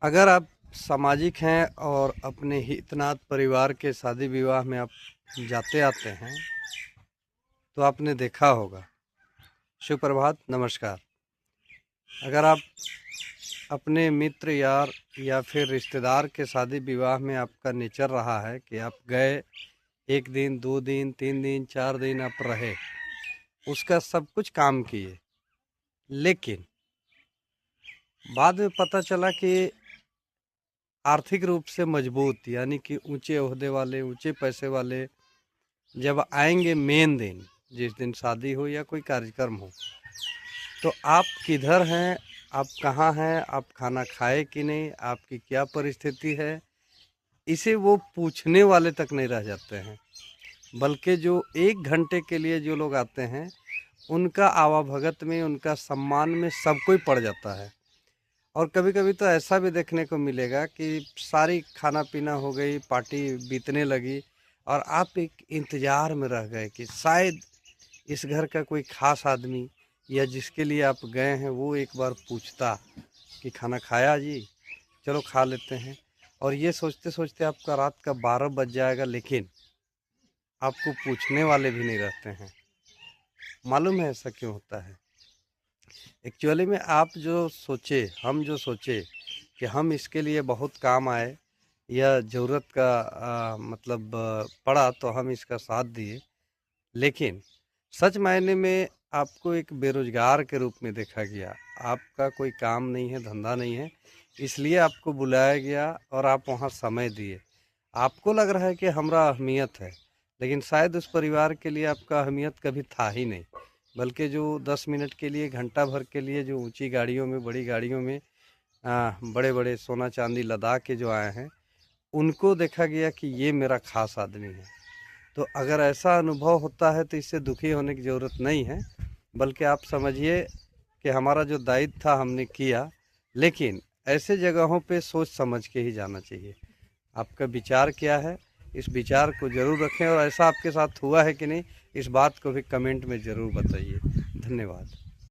अगर आप सामाजिक हैं और अपने हितनात परिवार के शादी विवाह में आप जाते आते हैं तो आपने देखा होगा। सुप्रभात, नमस्कार। अगर आप अपने मित्र यार या फिर रिश्तेदार के शादी विवाह में आपका नेचर रहा है कि आप गए, 1 दिन 2 दिन 3 दिन 4 दिन आप रहे, उसका सब कुछ काम किए, लेकिन बाद में पता चला कि आर्थिक रूप से मजबूत यानी कि ऊंचे ओहदे वाले, ऊंचे पैसे वाले जब आएंगे मेन दिन, जिस दिन शादी हो या कोई कार्यक्रम हो, तो आप किधर हैं, आप कहाँ हैं, आप खाना खाए कि नहीं, आपकी क्या परिस्थिति है, इसे वो पूछने वाले तक नहीं रह जाते हैं। बल्कि जो 1 घंटे के लिए जो लोग आते हैं, उनका आवाभगत में, उनका सम्मान में सब कोई पड़ जाता है। और कभी कभी तो ऐसा भी देखने को मिलेगा कि सारी खाना पीना हो गई, पार्टी बीतने लगी और आप एक इंतज़ार में रह गए कि शायद इस घर का कोई ख़ास आदमी या जिसके लिए आप गए हैं वो एक बार पूछता कि खाना खाया जी, चलो खा लेते हैं। और ये सोचते सोचते आपका रात का 12 बज जाएगा, लेकिन आपको पूछने वाले भी नहीं रहते हैं। मालूम है ऐसा क्यों होता है? एक्चुअली में आप जो सोचे, हम जो सोचे कि हम इसके लिए बहुत काम आए या ज़रूरत का पड़ा तो हम इसका साथ दिए, लेकिन सच मायने में आपको एक बेरोजगार के रूप में देखा गया। आपका कोई काम नहीं है, धंधा नहीं है, इसलिए आपको बुलाया गया और आप वहाँ समय दिए। आपको लग रहा है कि हमारा अहमियत है, लेकिन शायद उस परिवार के लिए आपका अहमियत कभी था ही नहीं। बल्कि जो 10 मिनट के लिए, घंटा भर के लिए जो ऊंची गाड़ियों में, बड़ी गाड़ियों में बड़े बड़े सोना चांदी लदा के जो आए हैं, उनको देखा गया कि ये मेरा खास आदमी है। तो अगर ऐसा अनुभव होता है तो इससे दुखी होने की ज़रूरत नहीं है, बल्कि आप समझिए कि हमारा जो दायित्व था हमने किया, लेकिन ऐसे जगहों पे सोच समझ के ही जाना चाहिए। आपका विचार क्या है, इस विचार को ज़रूर रखें और ऐसा आपके साथ हुआ है कि नहीं, इस बात को भी कमेंट में ज़रूर बताइए। धन्यवाद।